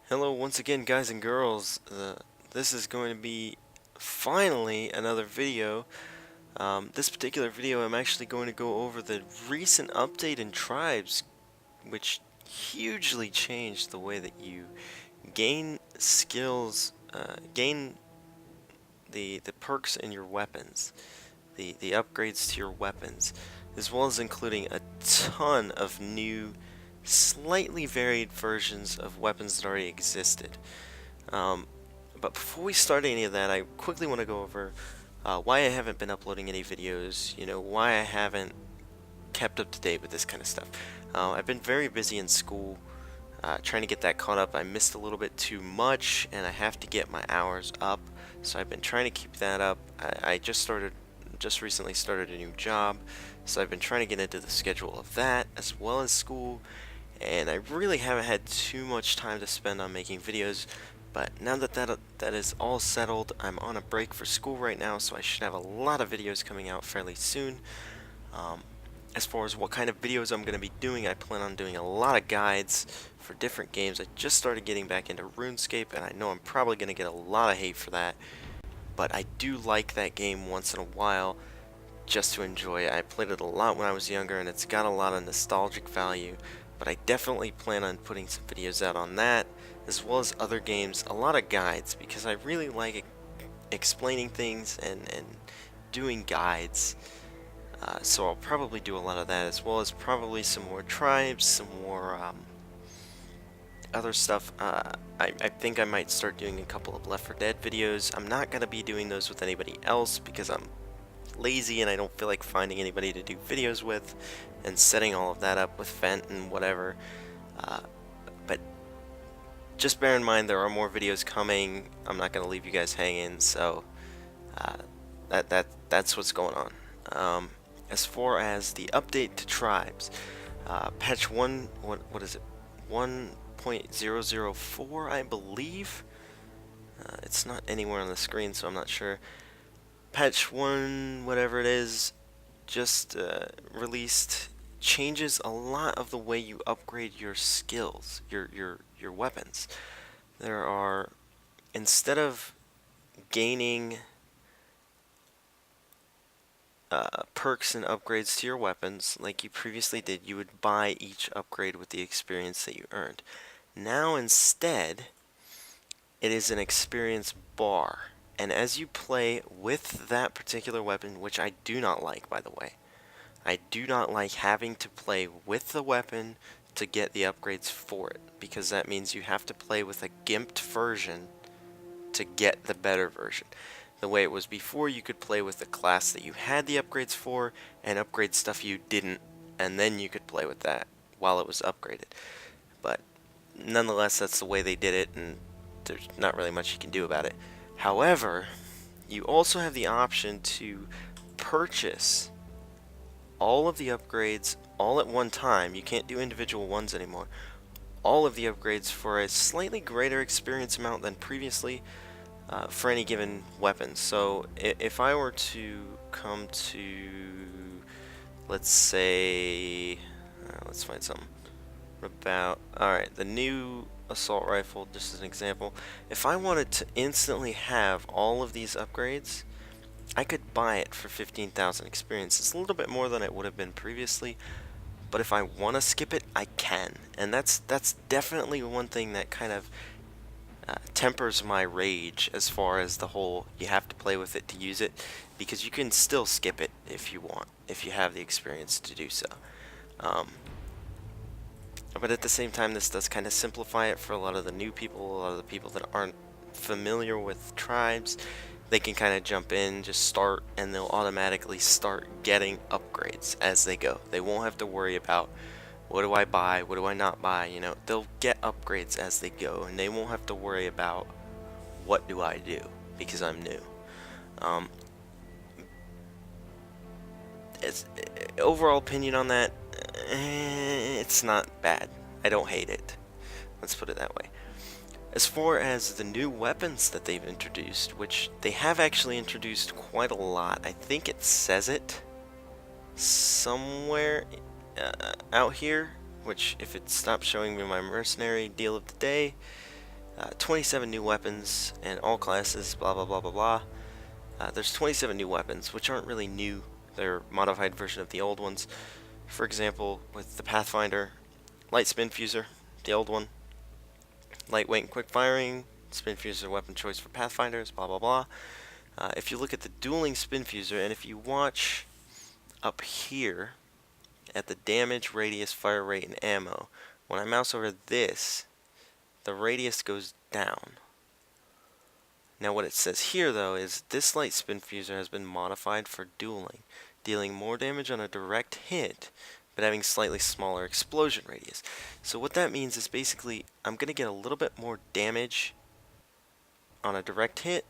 Hello once again, guys and girls. This is going to be finally another video. This particular video I'm actually going to go over the recent update in Tribes, which hugely changed the way that you gain skills, gain the perks in your weapons, the upgrades to your weapons, as well as including a ton of new, slightly varied versions of weapons that already existed. Um, but before we start any of that, I quickly want to go over why I haven't been uploading any videos, why I haven't kept up to date with this kind of stuff. I've been very busy in school, trying to get that caught up. I missed a little bit too much, and I have to get my hours up, so I've been trying to keep that up. I just recently started a new job, so I've been trying to get into the schedule of that, as well as school, and I really haven't had too much time to spend on making videos. But now that is all settled, I'm on a break for school right now, so I should have a lot of videos coming out fairly soon. Um, as far as what kind of videos I'm going to be doing, I plan on doing a lot of guides for different games. I just started getting back into RuneScape, and I know I'm probably going to get a lot of hate for that, but I do like that game once in a while just to enjoy it. I played it a lot when I was younger, and it's got a lot of nostalgic value, but I definitely plan on putting some videos out on that, as well as other games, a lot of guides, because I really like explaining things and doing guides. So I'll probably do a lot of that, as well as probably some more tribes, some more other stuff. I think I might start doing a couple of Left 4 Dead videos. I'm not going to be doing those with anybody else because I'm lazy and I don't feel like finding anybody to do videos with and setting all of that up with Vent and whatever. But just bear in mind there are more videos coming. I'm not going to leave you guys hanging, so that's what's going on. As far as the update to Tribes, patch 1, what is it? 1.004, I believe. It's not anywhere on the screen, so I'm not sure. Patch 1, whatever it is, just released, changes a lot of the way you upgrade your skills, your weapons. There are, instead of gaining perks and upgrades to your weapons like you previously did, you would buy each upgrade with the experience that you earned. Now instead, it is an experience bar. And as you play with that particular weapon, which I do not like, by the way, I do not like having to play with the weapon to get the upgrades for it, because that means you have to play with a gimped version to get the better version. The way it was before, you could play with the class that you had the upgrades for and upgrade stuff you didn't, and then you could play with that while it was upgraded. But nonetheless, that's the way they did it, and there's not really much you can do about it. However, you also have the option to purchase all of the upgrades all at one time. You can't do individual ones anymore. All of the upgrades for a slightly greater experience amount than previously, for any given weapon. So if I were to come to, let's say, let's find something about, alright, the new assault rifle, just as an example. If I wanted to instantly have all of these upgrades, I could buy it for 15,000 experience. It's a little bit more than it would have been previously, but if I want to skip it, I can. And that's definitely one thing that kind of tempers my rage as far as the whole you have to play with it to use it, because you can still skip it if you want, if you have the experience to do so. But at the same time, this does kind of simplify it for a lot of the new people, a lot of the people that aren't familiar with Tribes. They can kind of jump in, just start, and they'll automatically start getting upgrades as they go. They won't have to worry about, what do I buy, what do I not buy, they'll get upgrades as they go, and they won't have to worry about, what do I do, because I'm new. Overall opinion on that, it's not bad. I don't hate it. Let's put it that way. As far as the new weapons that they've introduced, which they have actually introduced quite a lot, I think it says it somewhere out here, which if it stops showing me my mercenary deal of the day, 27 new weapons and all classes, blah blah blah blah blah. There's 27 new weapons, which aren't really new. They're modified version of the old ones. For example, with the Pathfinder, light spin fuser, the old one. Lightweight and quick firing, spin fuser weapon choice for Pathfinders, blah blah blah. If you look at the dueling spin fuser, and if you watch up here at the damage, radius, fire rate, and ammo, when I mouse over this, the radius goes down. Now what it says here though is this light spin fuser has been modified for dueling, dealing more damage on a direct hit, but having slightly smaller explosion radius. So what that means is basically I'm going to get a little bit more damage on a direct hit,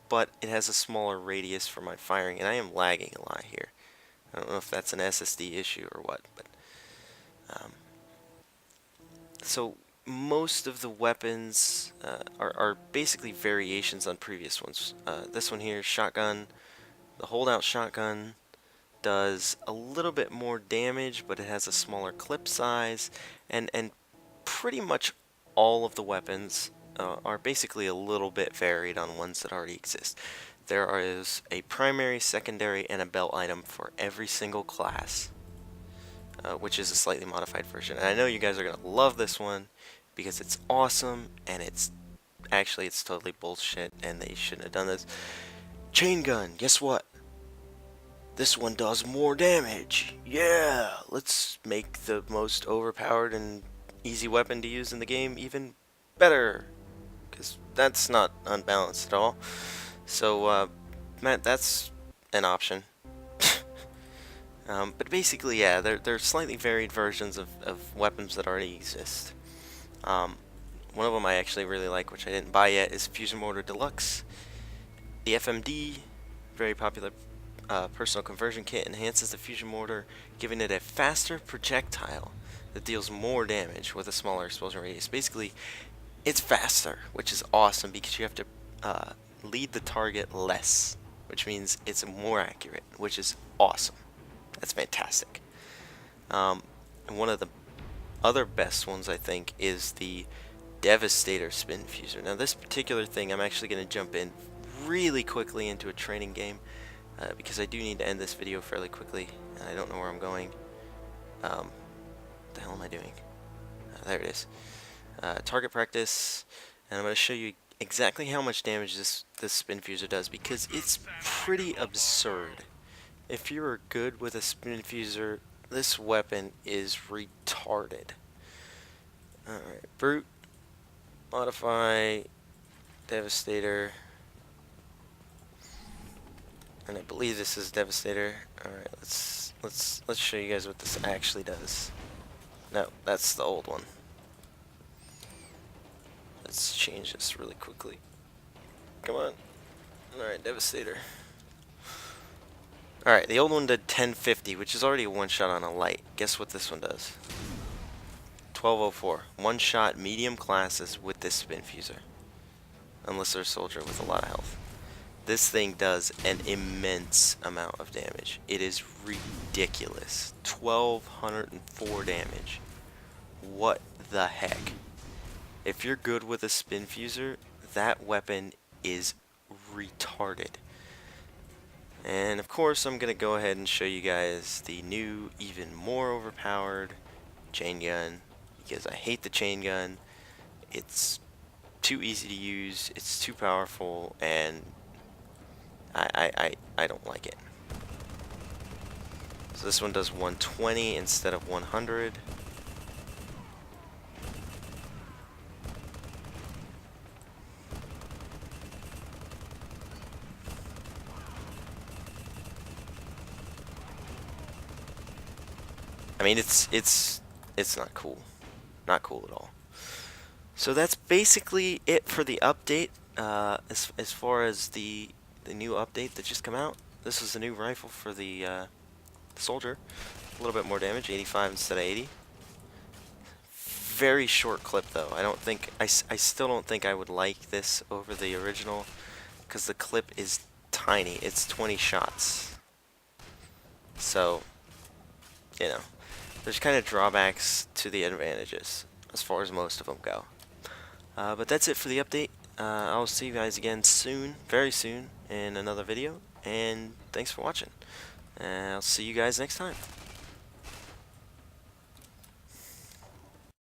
but it has a smaller radius for my firing, and I am lagging a lot here. I don't know if that's an SSD issue or what, but so most of the weapons are basically variations on previous ones. This one here, shotgun, the holdout shotgun does a little bit more damage, but it has a smaller clip size, and pretty much all of the weapons are basically a little bit varied on ones that already exist. There is a primary, secondary, and a belt item for every single class, which is a slightly modified version. And I know you guys are going to love this one because it's awesome, and it's totally bullshit, and they shouldn't have done this. Chain gun, guess what? This one does more damage. Yeah, let's make the most overpowered and easy weapon to use in the game even better, because that's not unbalanced at all. So, Matt, that's an option. But basically, yeah, they're slightly varied versions of weapons that already exist. One of them I actually really like, which I didn't buy yet, is Fusion Mortar Deluxe. The FMD, very popular personal conversion kit, enhances the fusion mortar, giving it a faster projectile that deals more damage with a smaller explosion radius. Basically, it's faster, which is awesome because you have to lead the target less, which means it's more accurate, which is awesome. That's fantastic. And one of the other best ones, I think, is the Devastator Spin Fuser. Now, this particular thing, I'm actually going to jump in really quickly into a training game because I do need to end this video fairly quickly, and I don't know where I'm going. What the hell am I doing? There it is. Target practice, and I'm going to show you exactly how much damage this spin fuser does, because it's pretty absurd. If you're good with a spin fuser, this weapon is retarded. Alright, brute, modify, Devastator, and I believe this is Devastator. Alright, let's show you guys what this actually does. No, that's the old one. Let's change this really quickly. Come on. Alright, Devastator. Alright, the old one did 1050, which is already a one-shot on a light. Guess what this one does? 1204. One-shot medium classes with this spin fuser. Unless they're a soldier with a lot of health. This thing does an immense amount of damage. It is ridiculous. 1204 damage. What the heck? If you're good with a spin fuser, that weapon is retarded. And of course, I'm going to go ahead and show you guys the new, even more overpowered chain gun, because I hate the chain gun. It's too easy to use, it's too powerful, and I don't like it. So this one does 120 instead of 100. I mean, it's not cool. Not cool at all. So that's basically it for the update. As far as the new update that just come out, this is the new rifle for the soldier. A little bit more damage, 85 instead of 80. Very short clip though. I still don't think I would like this over the original, because the clip is tiny. It's 20 shots. So, you know, there's kind of drawbacks to the advantages as far as most of them go. But that's it for the update. I'll see you guys again soon, very soon, in another video. And thanks for watching. And I'll see you guys next time.